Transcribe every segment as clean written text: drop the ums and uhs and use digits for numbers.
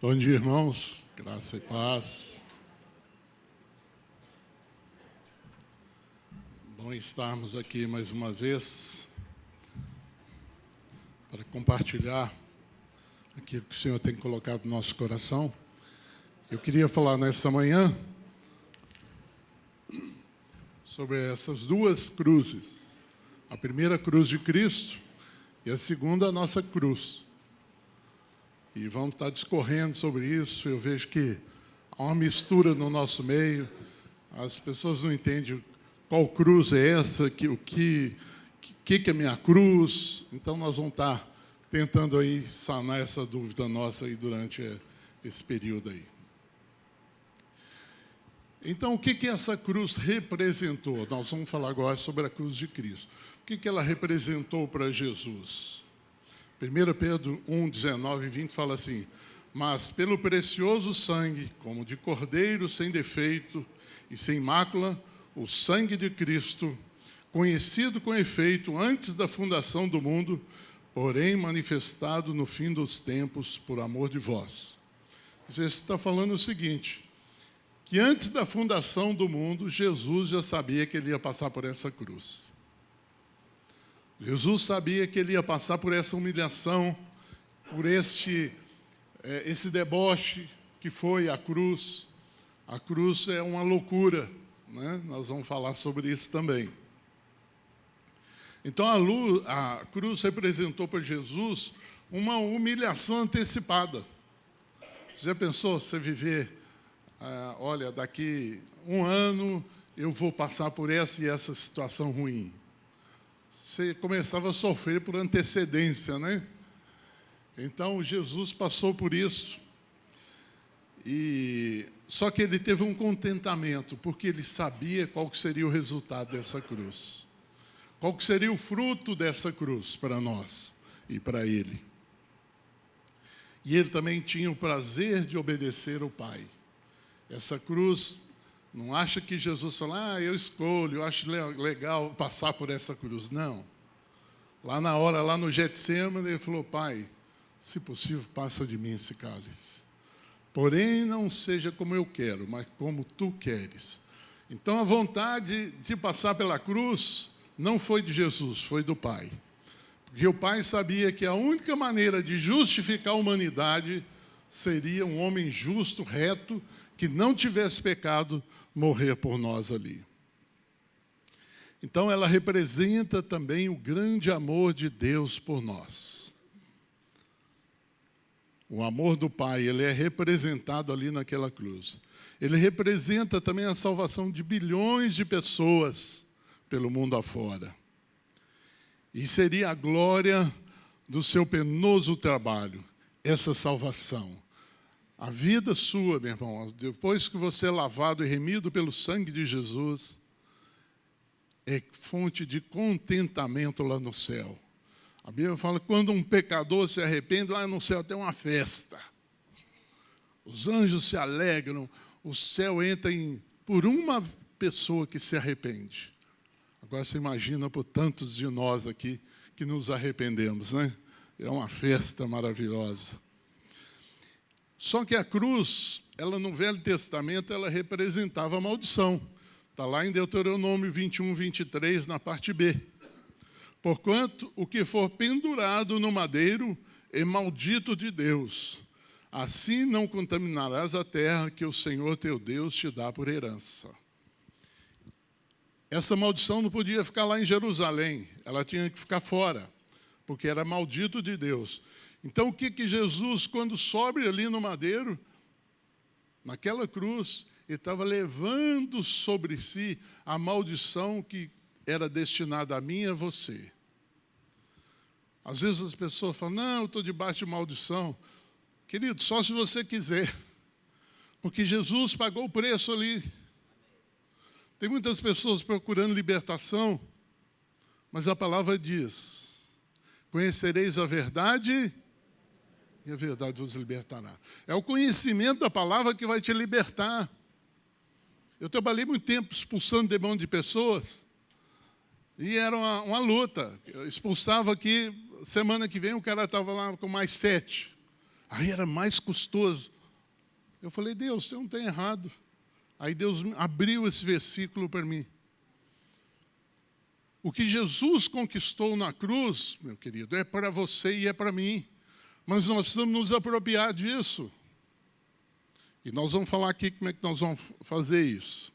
Bom dia, irmãos. Graça e paz. Bom estarmos aqui mais uma vez para compartilhar aquilo que o Senhor tem colocado no nosso coração. Eu queria falar nesta manhã sobre essas duas cruzes. A primeira cruz de Cristo e a segunda a nossa cruz. E vamos estar discorrendo sobre isso. Eu vejo que há uma mistura no nosso meio. As pessoas não entendem qual cruz é essa, o que é minha cruz. Então, nós vamos estar tentando aí sanar essa dúvida nossa aí durante esse período aí. Então, o que essa cruz representou? Nós vamos falar agora sobre a cruz de Cristo. O que ela representou para Jesus? 1 Pedro 1, 19 e 20 fala assim: mas pelo precioso sangue, como de cordeiro sem defeito e sem mácula, o sangue de Cristo, conhecido com efeito antes da fundação do mundo, porém manifestado no fim dos tempos por amor de vós. Você está falando o seguinte, que antes da fundação do mundo, Jesus já sabia que ele ia passar por essa cruz. Jesus sabia que ele ia passar por essa humilhação, por esse deboche que foi a cruz. A cruz é uma loucura, né? Nós vamos falar sobre isso também. Então, a cruz representou para Jesus uma humilhação antecipada. Você já pensou você viver, olha, daqui um ano eu vou passar por essa e essa situação ruim? Você começava a sofrer por antecedência, né? Então, Jesus passou por isso. Só que ele teve um contentamento, porque ele sabia qual que seria o resultado dessa cruz. Qual que seria o fruto dessa cruz para nós e para ele. E ele também tinha o prazer de obedecer ao Pai. Essa cruz, não acha que Jesus fala, eu escolho, eu acho legal passar por essa cruz. Não. Lá na hora, lá no Getsêmani, ele falou, Pai, se possível, passa de mim esse cálice. Porém, não seja como eu quero, mas como tu queres. Então, a vontade de passar pela cruz não foi de Jesus, foi do Pai. Porque o Pai sabia que a única maneira de justificar a humanidade seria um homem justo, reto, que não tivesse pecado, morrer por nós ali. Então, ela representa também o grande amor de Deus por nós. O amor do Pai, ele é representado ali naquela cruz. Ele representa também a salvação de bilhões de pessoas pelo mundo afora. E seria a glória do seu penoso trabalho, essa salvação. A vida sua, meu irmão, depois que você é lavado e remido pelo sangue de Jesus, é fonte de contentamento lá no céu. A Bíblia fala que quando um pecador se arrepende, lá no céu tem uma festa. Os anjos se alegram, o céu entra por uma pessoa que se arrepende. Agora você imagina por tantos de nós aqui que nos arrependemos, né? É uma festa maravilhosa. Só que a cruz, ela no Velho Testamento, ela representava a maldição. Está lá em Deuteronômio 21, 23, na parte B. Porquanto o que for pendurado no madeiro é maldito de Deus. Assim não contaminarás a terra que o Senhor teu Deus te dá por herança. Essa maldição não podia ficar lá em Jerusalém, ela tinha que ficar fora, porque era maldito de Deus. Então, o que Jesus, quando sobe ali no madeiro, naquela cruz, ele estava levando sobre si a maldição que era destinada a mim e a você. Às vezes as pessoas falam, não, eu estou debaixo de maldição. Querido, só se você quiser, porque Jesus pagou o preço ali. Tem muitas pessoas procurando libertação, mas a palavra diz, conhecereis a verdade e a verdade vos libertará. É o conhecimento da palavra que vai te libertar. Eu trabalhei muito tempo expulsando demônio de pessoas e era uma luta. Eu expulsava aqui, semana que vem o cara estava lá com mais 7. Aí era mais custoso. Eu falei, Deus, você não tem errado. Aí Deus abriu esse versículo para mim. O que Jesus conquistou na cruz, meu querido, é para você e é para mim. Mas nós precisamos nos apropriar disso. E nós vamos falar aqui como é que nós vamos fazer isso.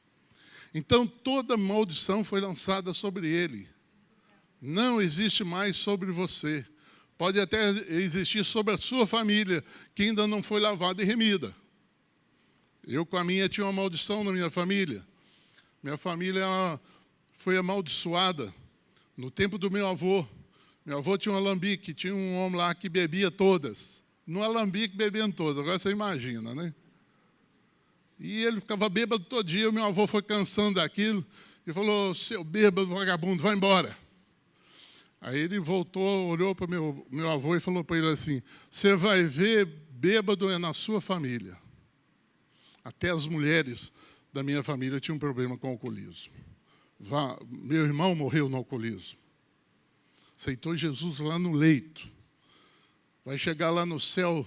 Então, toda maldição foi lançada sobre ele. Não existe mais sobre você. Pode até existir sobre a sua família, que ainda não foi lavada e remida. Eu, com a minha, tinha uma maldição na minha família. Minha família foi amaldiçoada no tempo do meu avô. Meu avô tinha um alambique, tinha um homem lá que bebia todas. No alambique, bebendo todas. Agora você imagina, né? E ele ficava bêbado todo dia. O meu avô foi cansando daquilo e falou, seu bêbado, vagabundo, vai embora. Aí ele voltou, olhou para o meu avô e falou para ele assim, você vai ver, bêbado é na sua família. Até as mulheres da minha família tinham problema com o alcoolismo. Meu irmão morreu no alcoolismo. Aceitou Jesus lá no leito. Vai chegar lá no céu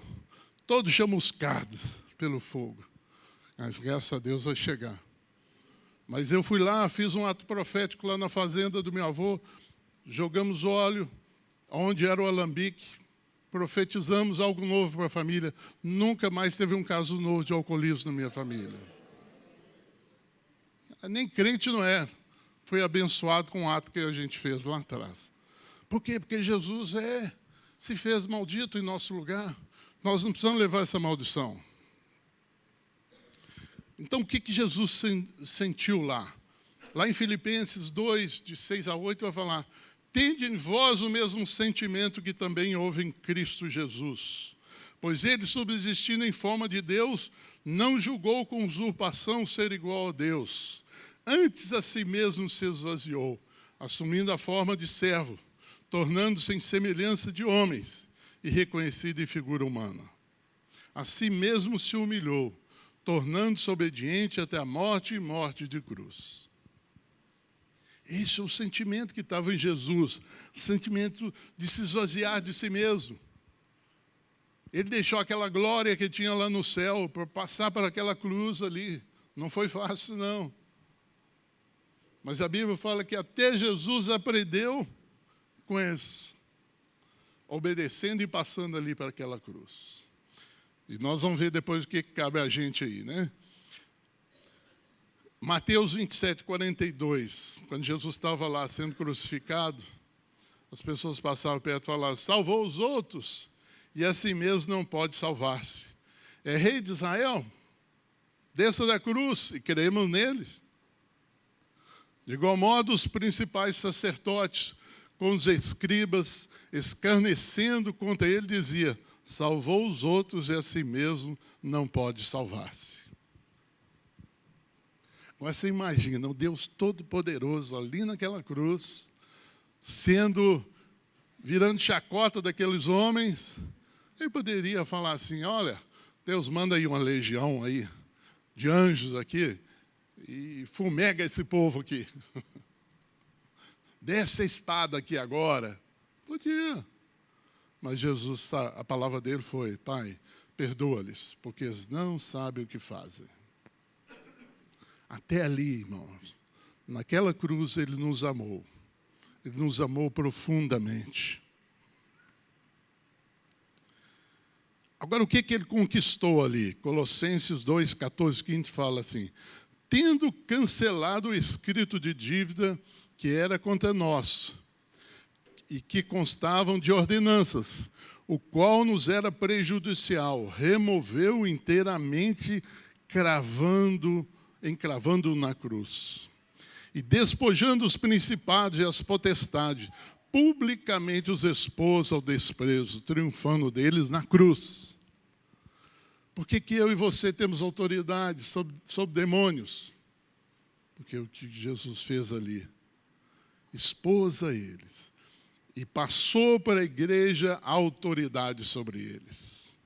todo chamuscado pelo fogo. Mas graças a Deus vai chegar. Mas eu fui lá, fiz um ato profético lá na fazenda do meu avô, jogamos óleo, onde era o alambique, profetizamos algo novo para a família. Nunca mais teve um caso novo de alcoolismo na minha família. Nem crente não era. Foi abençoado com o ato que a gente fez lá atrás. Por quê? Porque Jesus se fez maldito em nosso lugar. Nós não precisamos levar essa maldição. Então, o que Jesus sentiu lá? Lá em Filipenses 2, de 6 a 8, vai falar, tende em vós o mesmo sentimento que também houve em Cristo Jesus. Pois ele, subsistindo em forma de Deus, não julgou com usurpação ser igual a Deus. Antes a si mesmo se esvaziou, assumindo a forma de servo, tornando-se em semelhança de homens e reconhecido em figura humana. A si mesmo se humilhou, tornando-se obediente até a morte e morte de cruz. Esse é o sentimento que estava em Jesus, o sentimento de se esvaziar de si mesmo. Ele deixou aquela glória que tinha lá no céu para passar por aquela cruz ali. Não foi fácil, não. Mas a Bíblia fala que até Jesus aprendeu com isso, obedecendo e passando ali para aquela cruz. E nós vamos ver depois o que cabe a gente aí, né? Mateus 27, 42, quando Jesus estava lá sendo crucificado, as pessoas passavam perto e falavam, salvou os outros, e assim mesmo não pode salvar-se. É rei de Israel? Desça da cruz e cremos neles. De igual modo, os principais sacerdotes, com os escribas, escarnecendo contra ele, dizia, salvou os outros e a si mesmo não pode salvar-se. Você imagina, o Deus Todo-Poderoso ali naquela cruz, virando chacota daqueles homens, ele poderia falar assim, olha, Deus manda aí uma legião aí, de anjos aqui, e fumega esse povo aqui. Desce a espada aqui agora. Podia. Mas Jesus, a palavra dele foi, Pai, perdoa-lhes, porque eles não sabem o que fazem. Até ali, irmãos, naquela cruz ele nos amou. Ele nos amou profundamente. Agora, o que ele conquistou ali? Colossenses 2, 14, 15 fala assim, tendo cancelado o escrito de dívida que era contra nós, e que constavam de ordenanças, o qual nos era prejudicial, removeu inteiramente, encravando na cruz. E despojando os principados e as potestades, publicamente os expôs ao desprezo, triunfando deles na cruz. Por que eu e você temos autoridade sobre demônios? Porque o que Jesus fez ali, expôs a eles. E passou para a igreja a autoridade sobre eles.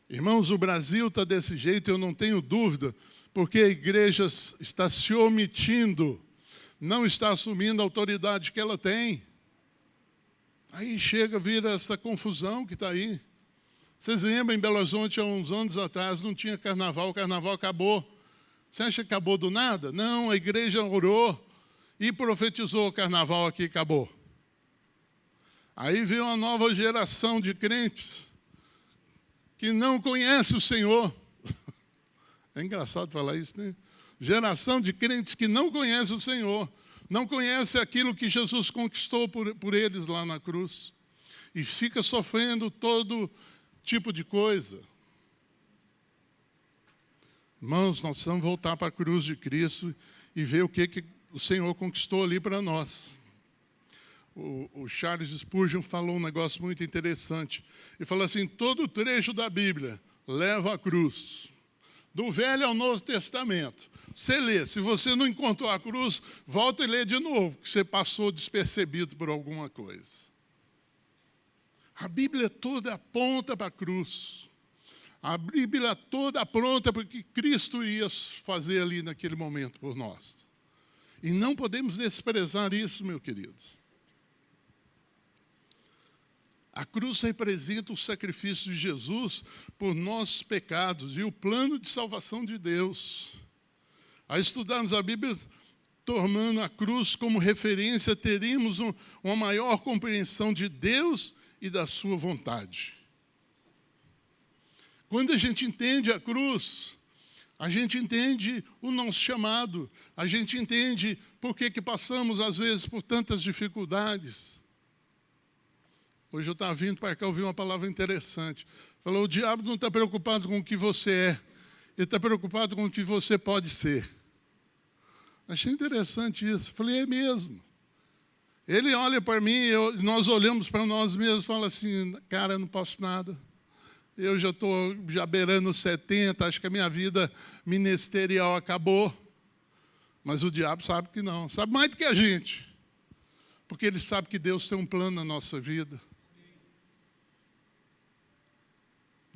Irmãos, o Brasil está desse jeito, eu não tenho dúvida, porque a igreja está se omitindo, não está assumindo a autoridade que ela tem. Aí vira essa confusão que está aí. Vocês lembram, em Belo Horizonte, há uns anos atrás, não tinha carnaval, o carnaval acabou. Você acha que acabou do nada? Não, a igreja orou e profetizou: o carnaval aqui acabou. Aí veio uma nova geração de crentes que não conhece o Senhor. É engraçado falar isso, né? Geração de crentes que não conhece o Senhor, não conhece aquilo que Jesus conquistou por eles lá na cruz, e fica sofrendo todo tipo de coisa. Irmãos, nós precisamos voltar para a cruz de Cristo e ver o que o Senhor conquistou ali para nós. O Charles Spurgeon falou um negócio muito interessante. Ele falou assim: todo trecho da Bíblia leva à cruz. Do Velho ao Novo Testamento. Você lê, se você não encontrou a cruz, volta e lê de novo, que você passou despercebido por alguma coisa. A Bíblia toda aponta para a cruz. A Bíblia toda aponta para o que Cristo ia fazer ali naquele momento por nós. E não podemos desprezar isso, meu querido. A cruz representa o sacrifício de Jesus por nossos pecados e o plano de salvação de Deus. Ao estudarmos a Bíblia, tornando a cruz como referência, teríamos uma maior compreensão de Deus e da sua vontade. Quando a gente entende a cruz, a gente entende o nosso chamado, a gente entende por que passamos, às vezes, por tantas dificuldades. Hoje eu estava vindo para cá, ouvi uma palavra interessante. Falou: o diabo não está preocupado com o que você é, ele está preocupado com o que você pode ser. Achei interessante isso. Falei: é mesmo. Ele olha para mim, nós olhamos para nós mesmos e fala assim: cara, eu não posso nada. Eu já estou beirando 70, acho que a minha vida ministerial acabou. Mas o diabo sabe que não, sabe mais do que a gente. Porque ele sabe que Deus tem um plano na nossa vida.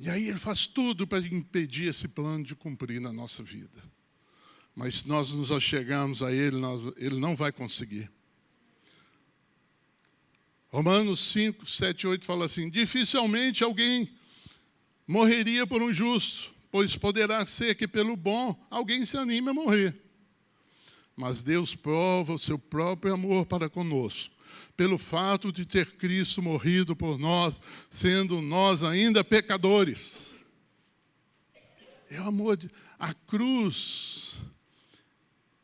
E aí ele faz tudo para impedir esse plano de cumprir na nossa vida. Mas se nós nos achegarmos a ele, ele não vai conseguir. Romanos 5, 7, 8 fala assim: dificilmente alguém morreria por um justo, pois poderá ser que pelo bom alguém se anime a morrer. Mas Deus prova o seu próprio amor para conosco, pelo fato de ter Cristo morrido por nós, sendo nós ainda pecadores. É o amor a cruz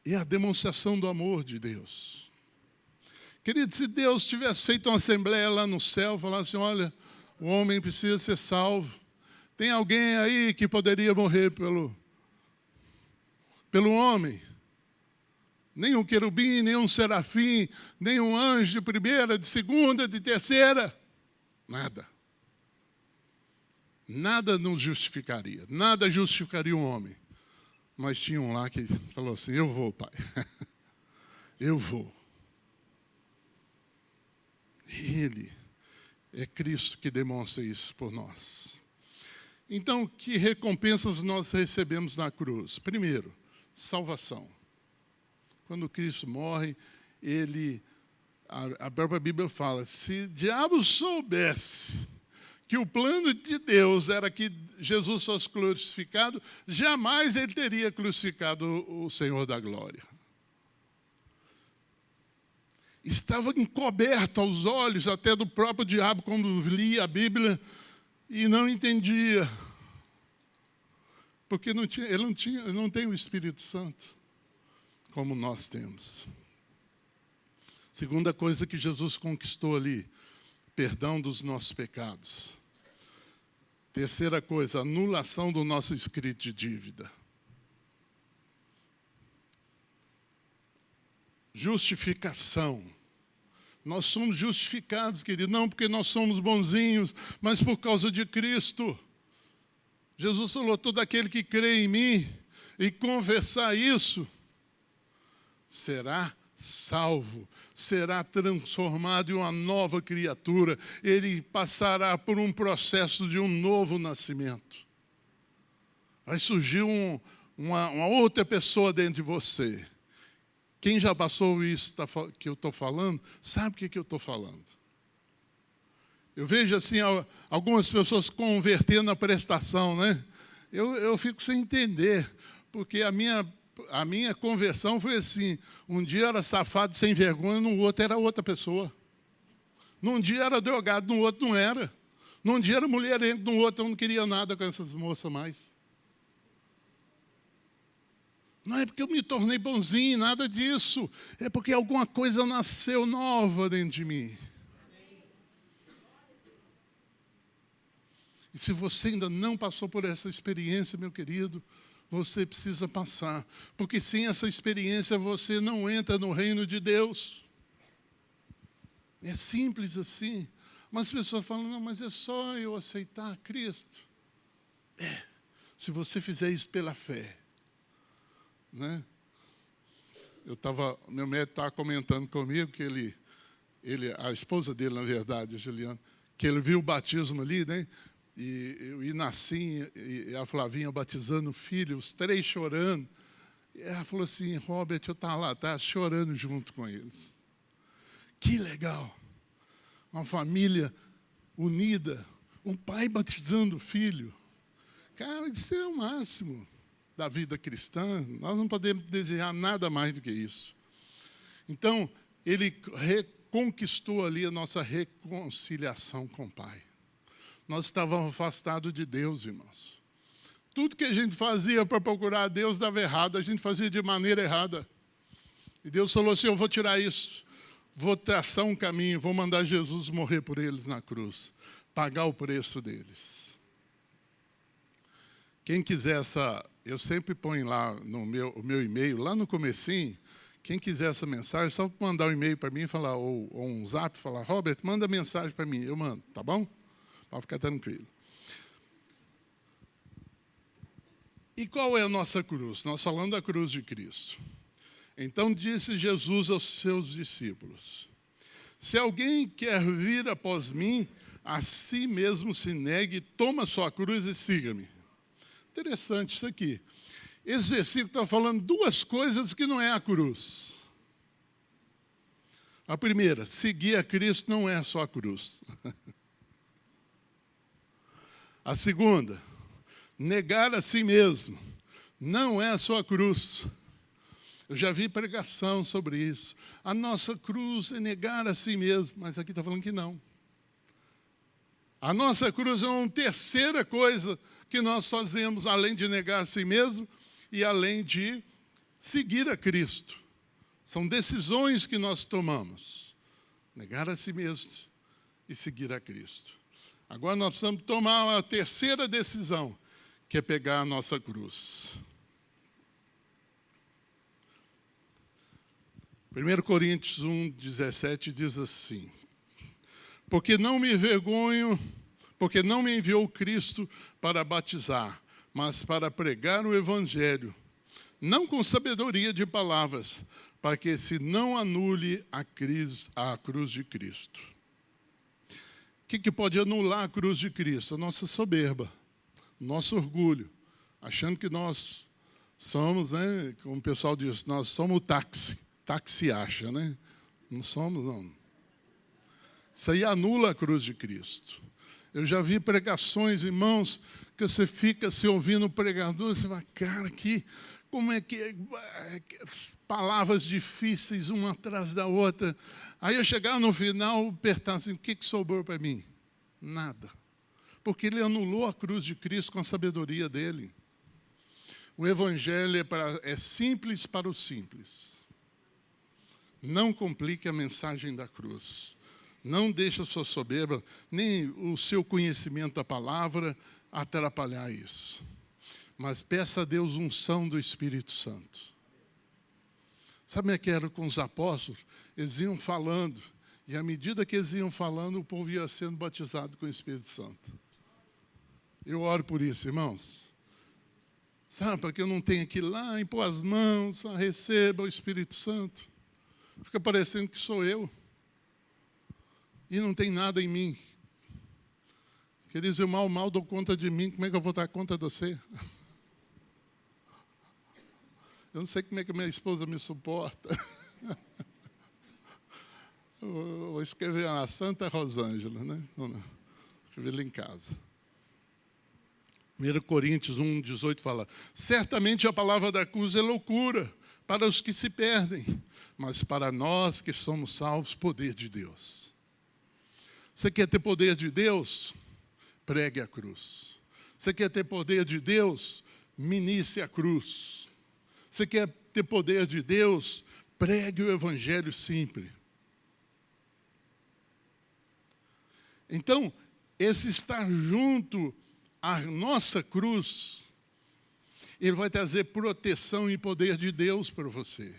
é a demonstração do amor de Deus. Querido, se Deus tivesse feito uma assembleia lá no céu, falasse: olha, o homem precisa ser salvo. Tem alguém aí que poderia morrer pelo homem? Nem querubim, nem um serafim, nem um anjo de primeira, de segunda, de terceira. Nada. Nada nos justificaria. Nada justificaria um homem. Mas tinha um lá que falou assim: eu vou, pai. Eu vou. Ele é Cristo que demonstra isso por nós. Então, que recompensas nós recebemos na cruz? Primeiro, salvação. Quando Cristo morre, a própria Bíblia fala: se o diabo soubesse que o plano de Deus era que Jesus fosse crucificado, jamais ele teria crucificado o Senhor da glória. Estava encoberto aos olhos até do próprio diabo quando lia a Bíblia e não entendia. Porque ele não tem o Espírito Santo como nós temos. Segunda coisa que Jesus conquistou ali: perdão dos nossos pecados. Terceira coisa, anulação do nosso escrito de dívida. Justificação. Nós somos justificados, querido, não porque nós somos bonzinhos, mas por causa de Cristo. Jesus falou: todo aquele que crê em mim e confessar isso, será salvo, será transformado em uma nova criatura. Ele passará por um processo de um novo nascimento. Vai surgir uma outra pessoa dentro de você. Quem já passou isso que eu estou falando, sabe o que eu estou falando. Eu vejo assim algumas pessoas convertendo a prestação, né? Eu fico sem entender, porque a minha conversão foi assim: um dia eu era safado sem vergonha, no outro era outra pessoa. Num dia era drogado, no outro não era. Num dia era mulherengo, no outro eu não queria nada com essas moças mais. Não é porque eu me tornei bonzinho, nada disso. É porque alguma coisa nasceu nova dentro de mim. E se você ainda não passou por essa experiência, meu querido, você precisa passar. Porque sem essa experiência você não entra no reino de Deus. É simples assim. Mas as pessoas falam, não, mas é só eu aceitar Cristo. Se você fizer isso pela fé. Né? Meu médico estava comentando comigo que a esposa dele, na verdade, a Juliana, que ele viu o batismo ali, né? E Nassim e a Flavinha batizando o filho, os três chorando. E ela falou assim, Robert, eu estava lá atrás chorando junto com eles. Que legal! Uma família unida, um pai batizando o filho. Cara, isso é o máximo da vida cristã. Nós não podemos desejar nada mais do que isso. Então, ele reconquistou ali a nossa reconciliação com o Pai. Nós estávamos afastados de Deus, irmãos. Tudo que a gente fazia para procurar a Deus dava errado, a gente fazia de maneira errada. E Deus falou assim, eu vou tirar isso, vou traçar um caminho, vou mandar Jesus morrer por eles na cruz, pagar o preço deles. Quem quiser eu sempre ponho lá no o meu e-mail, lá no comecinho, quem quiser essa mensagem, só mandar um e-mail para mim e falar, ou um zap, falar, Robert, manda mensagem para mim, eu mando, tá bom? Pode ficar tranquilo. E qual é a nossa cruz? Nós falamos da cruz de Cristo. Então disse Jesus aos seus discípulos, se alguém quer vir após mim, a si mesmo se negue, toma sua cruz e siga-me. Interessante isso aqui. Esse versículo está falando duas coisas que não é a cruz. A primeira, seguir a Cristo não é só a cruz. A segunda, negar a si mesmo, não é só a cruz. Eu já vi pregação sobre isso. A nossa cruz é negar a si mesmo, mas aqui está falando que não. A nossa cruz é uma terceira coisa que nós fazemos, além de negar a si mesmo e além de seguir a Cristo. São decisões que nós tomamos. Negar a si mesmo e seguir a Cristo. Agora nós precisamos tomar uma terceira decisão, que é pegar a nossa cruz. 1 Coríntios 1:17 diz assim, porque não me enviou Cristo para batizar, mas para pregar o Evangelho, não com sabedoria de palavras, para que se não anule a cruz de Cristo. O que pode anular a cruz de Cristo? A nossa soberba, nosso orgulho, achando que nós somos, né, como o pessoal diz, nós somos o táxi acha, né? Não somos, não. Isso aí anula a cruz de Cristo. Eu já vi pregações, irmãos, que você fica se ouvindo o pregador, e você fala, cara, como é que palavras difíceis uma atrás da outra. Aí eu chegava no final, perguntava assim, o que sobrou para mim? Nada. Porque ele anulou a cruz de Cristo com a sabedoria dele. O Evangelho é simples para o simples. Não complique a mensagem da cruz. Não deixe a sua soberba, nem o seu conhecimento da palavra atrapalhar isso. Mas peça a Deus unção do Espírito Santo. Sabe como é que era com os apóstolos? Eles iam falando, e à medida que eles iam falando, o povo ia sendo batizado com o Espírito Santo. Eu oro por isso, irmãos. Sabe, para que eu não tenha que ir lá, impor as mãos, receba o Espírito Santo. Fica parecendo que sou eu. E não tem nada em mim. Queridos, eu mal dou conta de mim, como é que eu vou dar conta de você? Eu não sei como é que minha esposa me suporta. Eu vou escrever a Santa Rosângela, né? Vou escrever lá em casa. 1 Coríntios 1:18 fala: certamente a palavra da cruz é loucura para os que se perdem, mas para nós que somos salvos, poder de Deus. Você quer ter poder de Deus? Pregue a cruz. Você quer ter poder de Deus? Ministre a cruz. Você quer ter poder de Deus? Pregue o evangelho simples. Então, esse estar junto à nossa cruz, ele vai trazer proteção e poder de Deus para você.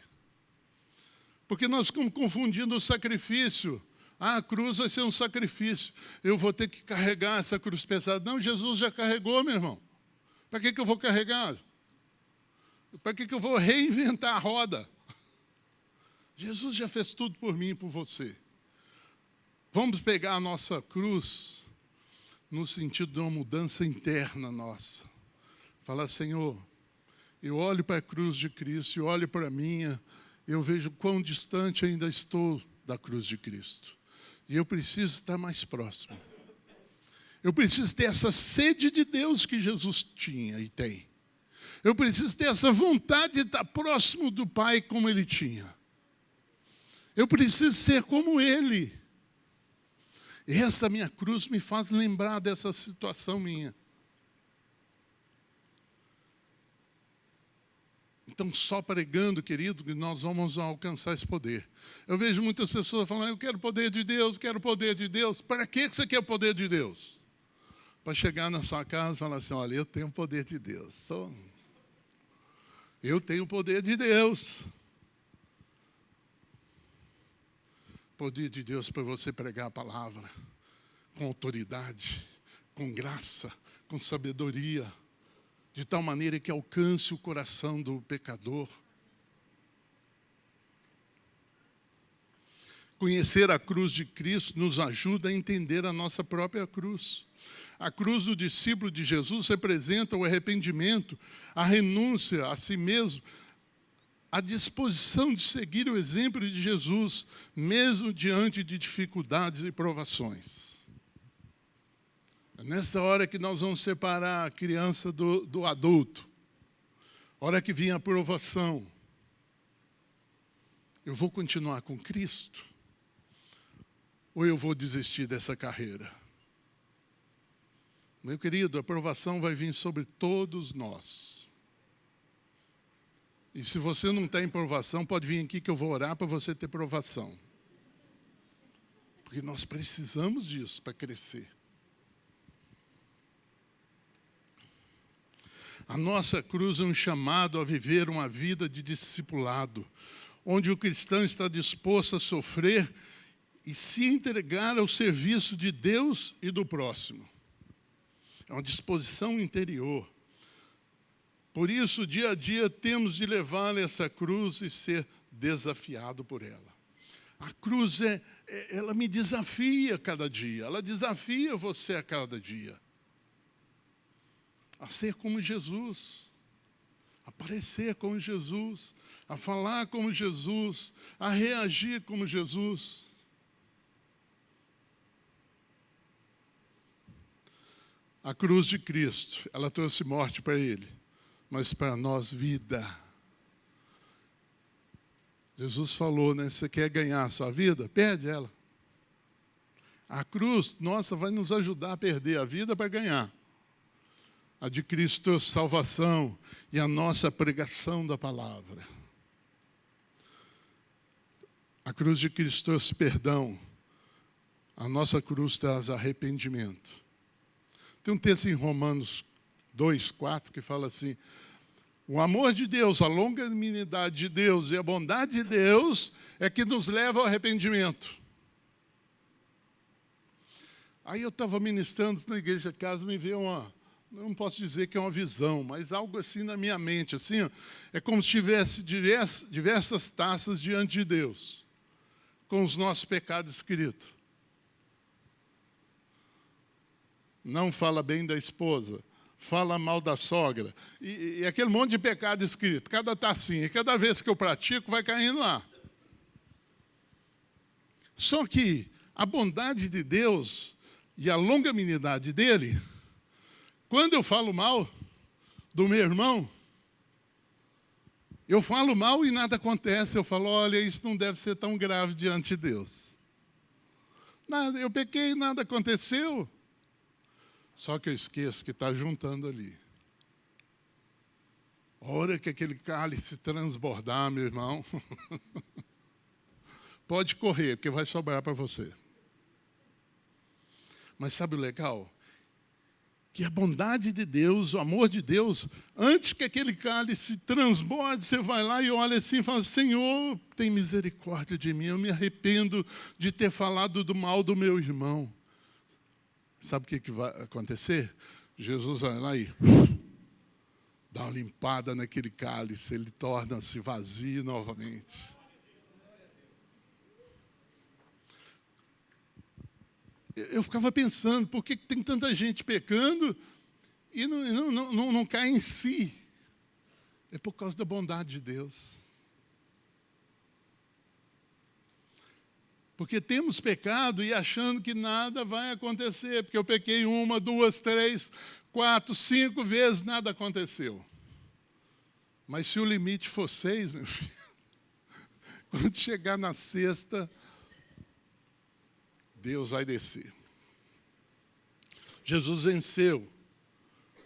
Porque nós ficamos confundindo o sacrifício. A cruz vai ser um sacrifício. Eu vou ter que carregar essa cruz pesada. Não, Jesus já carregou, meu irmão. Para que eu vou carregar? Para que eu vou reinventar a roda? Jesus já fez tudo por mim e por você. Vamos pegar a nossa cruz no sentido de uma mudança interna nossa. Falar: Senhor, eu olho para a cruz de Cristo, eu olho para a minha, eu vejo quão distante ainda estou da cruz de Cristo. E eu preciso estar mais próximo. Eu preciso ter essa sede de Deus que Jesus tinha e tem. Eu preciso ter essa vontade de estar próximo do Pai como Ele tinha. Eu preciso ser como Ele. E essa minha cruz me faz lembrar dessa situação minha. Então, só pregando, querido, que nós vamos alcançar esse poder. Eu vejo muitas pessoas falando: eu quero o poder de Deus, quero o poder de Deus. Para que você quer o poder de Deus? Para chegar na sua casa e falar assim: olha, eu tenho o poder de Deus. Eu tenho o poder de Deus. Poder de Deus para você pregar a palavra com autoridade, com graça, com sabedoria, de tal maneira que alcance o coração do pecador. Conhecer a cruz de Cristo nos ajuda a entender a nossa própria cruz. A cruz do discípulo de Jesus representa o arrependimento, a renúncia a si mesmo, a disposição de seguir o exemplo de Jesus, mesmo diante de dificuldades e provações. É nessa hora que nós vamos separar a criança do adulto. Hora que vinha a provação. Eu vou continuar com Cristo? Ou eu vou desistir dessa carreira? Meu querido, a provação vai vir sobre todos nós. E se você não tem provação, pode vir aqui que eu vou orar para você ter provação. Porque nós precisamos disso para crescer. A nossa cruz é um chamado a viver uma vida de discipulado, onde o cristão está disposto a sofrer e se entregar ao serviço de Deus e do próximo. É uma disposição interior. Por isso, dia a dia, temos de levar essa cruz e ser desafiado por ela. A cruz, ela me desafia cada dia, ela desafia você a cada dia. A ser como Jesus, a parecer como Jesus, a falar como Jesus, a reagir como Jesus. A cruz de Cristo, ela trouxe morte para Ele, mas para nós vida. Jesus falou, né? Você quer ganhar a sua vida? Perde ela. A cruz, nossa, vai nos ajudar a perder a vida para ganhar. A de Cristo, salvação e a nossa pregação da palavra. A cruz de Cristo trouxe perdão. A nossa cruz traz arrependimento. Tem um texto em Romanos 2:4 que fala assim: o amor de Deus, a longanimidade de Deus e a bondade de Deus é que nos leva ao arrependimento. Aí eu estava ministrando na igreja de casa, me veio não posso dizer que é uma visão, mas algo assim na minha mente, assim, ó, é como se tivesse diversas taças diante de Deus, com os nossos pecados escritos. Não fala bem da esposa, fala mal da sogra, e aquele monte de pecado escrito, cada tacinha, cada vez que eu pratico, vai caindo lá. Só que a bondade de Deus e a longanimidade dele, quando eu falo mal do meu irmão, eu falo mal e nada acontece. Eu falo, olha, isso não deve ser tão grave diante de Deus. Nada, eu pequei, nada aconteceu. Só que eu esqueço que está juntando ali. A hora que aquele cálice transbordar, meu irmão, pode correr, porque vai sobrar para você. Mas sabe o legal? Que a bondade de Deus, o amor de Deus, antes que aquele cálice transborde, você vai lá e olha assim e fala, Senhor, tem misericórdia de mim, eu me arrependo de ter falado do mal do meu irmão. Sabe o que vai acontecer? Jesus vai lá e dá uma limpada naquele cálice, ele torna-se vazio novamente. Eu ficava pensando, por que tem tanta gente pecando e não cai em si? É por causa da bondade de Deus. Porque temos pecado e achando que nada vai acontecer, porque eu pequei 1, 2, 3, 4, 5 vezes, nada aconteceu. Mas se o limite for 6, meu filho, quando chegar na 6ª, Deus vai descer. Jesus venceu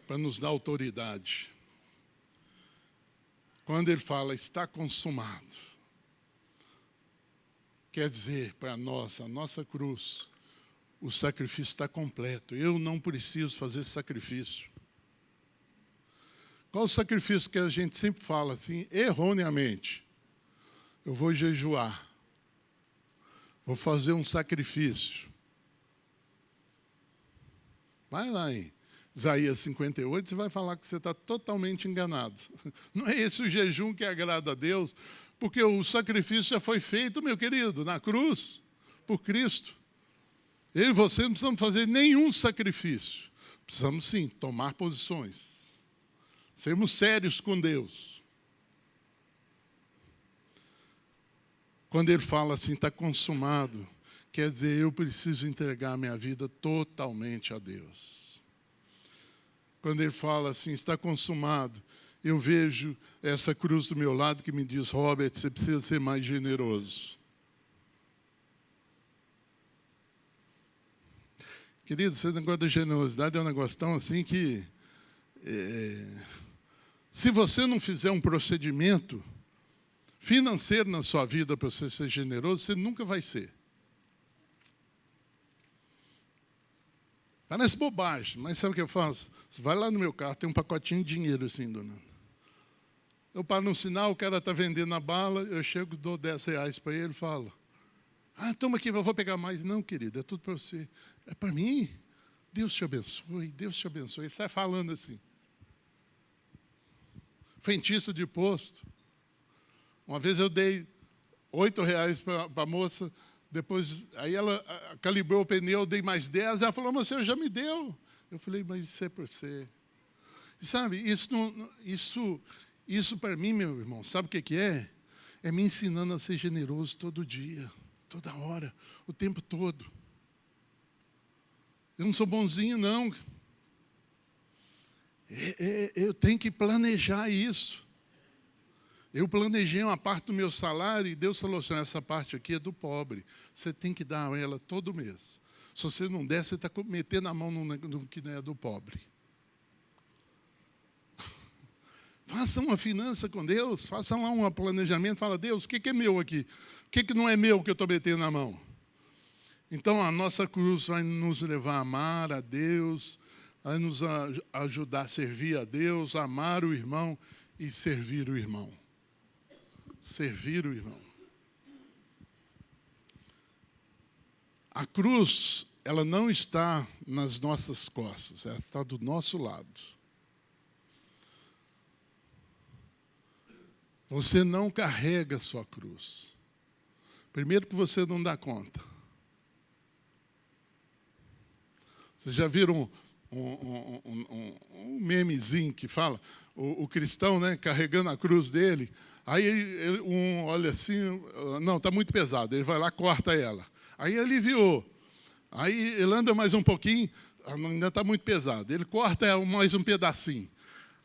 para nos dar autoridade. Quando ele fala, está consumado, quer dizer para nós, a nossa cruz, o sacrifício está completo. Eu não preciso fazer sacrifício. Qual o sacrifício que a gente sempre fala assim, erroneamente? Eu vou jejuar. Vou fazer um sacrifício. Vai lá em Isaías 58, você vai falar que você está totalmente enganado. Não é esse o jejum que agrada a Deus, porque o sacrifício já foi feito, meu querido, na cruz, por Cristo. Eu e você não precisamos fazer nenhum sacrifício. Precisamos, sim, tomar posições. Sermos sérios com Deus. Quando ele fala assim, está consumado, quer dizer, eu preciso entregar minha vida totalmente a Deus. Quando ele fala assim, está consumado, eu vejo essa cruz do meu lado que me diz, Robert, você precisa ser mais generoso. Querido, esse negócio da generosidade é um negócio tão assim que, se você não fizer um procedimento financeiro na sua vida para você ser generoso, você nunca vai ser. Parece bobagem, mas sabe o que eu faço? Vai lá no meu carro, tem um pacotinho de dinheiro assim, dona. Eu paro no sinal, o cara está vendendo a bala, eu chego, dou R$10 para ele e falo, toma aqui, eu vou pegar mais. Não, querido, é tudo para você. É para mim? Deus te abençoe, Deus te abençoe. Ele sai falando assim. Frentista de posto. Uma vez eu dei R$8 para a moça, depois, aí ela calibrou o pneu, eu dei mais 10, ela falou, mas você já me deu. Eu falei, mas isso é para você. E sabe, isso para mim, meu irmão, sabe o que é? É me ensinando a ser generoso todo dia, toda hora, o tempo todo. Eu não sou bonzinho, não. Eu tenho que planejar isso. Eu planejei uma parte do meu salário e Deus falou assim, essa parte aqui é do pobre. Você tem que dar ela todo mês. Se você não der, você está metendo a mão no que não é do pobre. Faça uma finança com Deus, faça lá um planejamento, fala, Deus, o que é meu aqui? O que não é meu que eu estou metendo na mão? Então, a nossa cruz vai nos levar a amar a Deus, vai nos ajudar a servir a Deus, a amar o irmão e servir o irmão. Servir o irmão. A cruz, ela não está nas nossas costas, ela está do nosso lado. Você não carrega a sua cruz. Primeiro que você não dá conta. Vocês já viram um memezinho que fala, o cristão, né, carregando a cruz dele, aí olha assim, não, está muito pesado, ele vai lá, corta ela. Aí aliviou. Aí ele anda mais um pouquinho, ainda está muito pesado. Ele corta mais um pedacinho.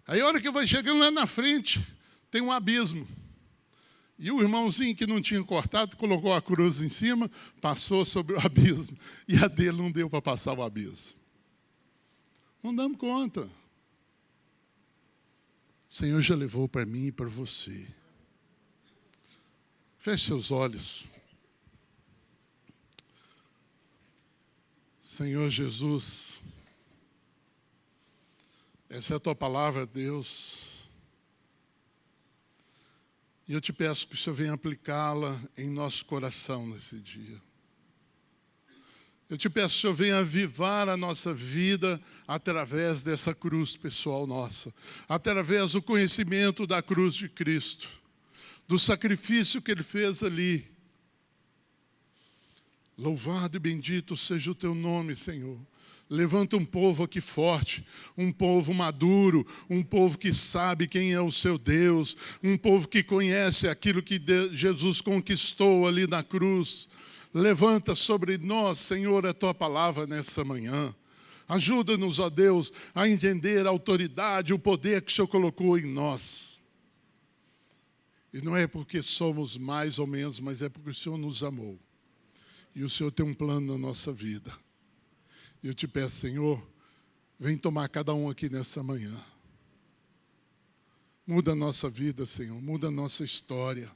Aí a hora que vai chegando lá na frente, tem um abismo. E o irmãozinho que não tinha cortado, colocou a cruz em cima, passou sobre o abismo. E a dele não deu para passar o abismo. Não damos conta. O Senhor já levou para mim e para você. Feche seus olhos. Senhor Jesus, essa é a Tua palavra, Deus. E eu te peço que o Senhor venha aplicá-la em nosso coração nesse dia. Eu te peço que o Senhor venha avivar a nossa vida através dessa cruz pessoal nossa, através do conhecimento da cruz de Cristo, do sacrifício que Ele fez ali. Louvado e bendito seja o Teu nome, Senhor. Levanta um povo aqui forte, um povo maduro, um povo que sabe quem é o seu Deus, um povo que conhece aquilo que Jesus conquistou ali na cruz. Levanta sobre nós, Senhor, a Tua palavra nessa manhã. Ajuda-nos, ó Deus, a entender a autoridade, o poder que o Senhor colocou em nós. E não é porque somos mais ou menos, mas é porque o Senhor nos amou. E o Senhor tem um plano na nossa vida. E eu te peço, Senhor, vem tomar cada um aqui nessa manhã. Muda a nossa vida, Senhor, muda a nossa história.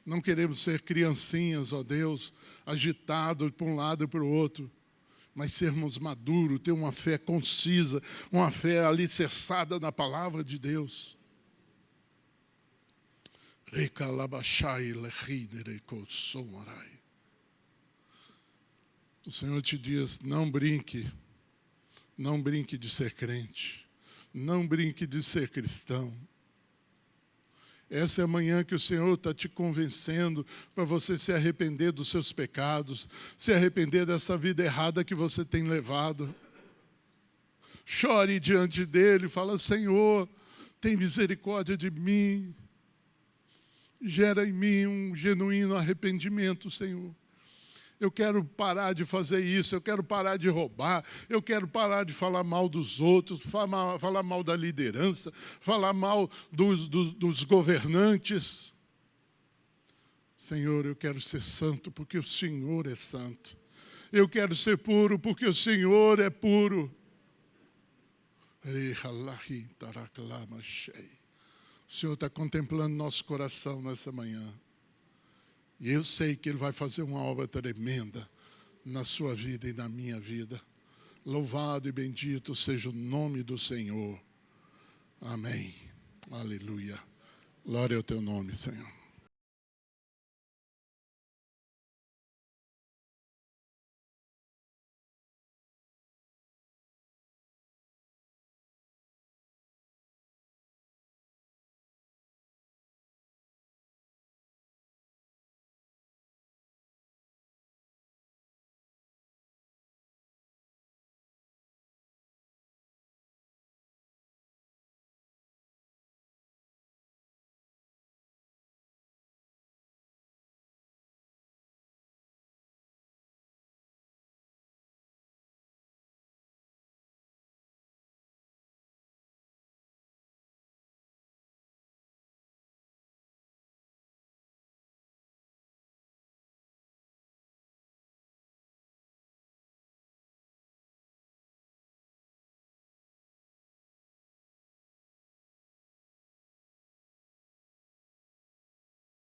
Não queremos ser criancinhas, ó Deus, agitados para um lado e para o outro, mas sermos maduros, ter uma fé concisa, uma fé alicerçada na palavra de Deus. O Senhor te diz, não brinque de ser crente, não brinque de ser cristão. Essa é a manhã que o Senhor está te convencendo para você se arrepender dos seus pecados, se arrepender dessa vida errada que você tem levado. Chore diante dele, fala, Senhor, tem misericórdia de mim. Gera em mim um genuíno arrependimento, Senhor. Eu quero parar de fazer isso, eu quero parar de roubar, eu quero parar de falar mal dos outros, falar mal da liderança, falar mal dos governantes. Senhor, eu quero ser santo porque o Senhor é santo. Eu quero ser puro porque o Senhor é puro. O Senhor está contemplando nosso coração nessa manhã. E eu sei que Ele vai fazer uma obra tremenda na sua vida e na minha vida. Louvado e bendito seja o nome do Senhor. Amém. Aleluia. Glória ao Teu nome, Senhor.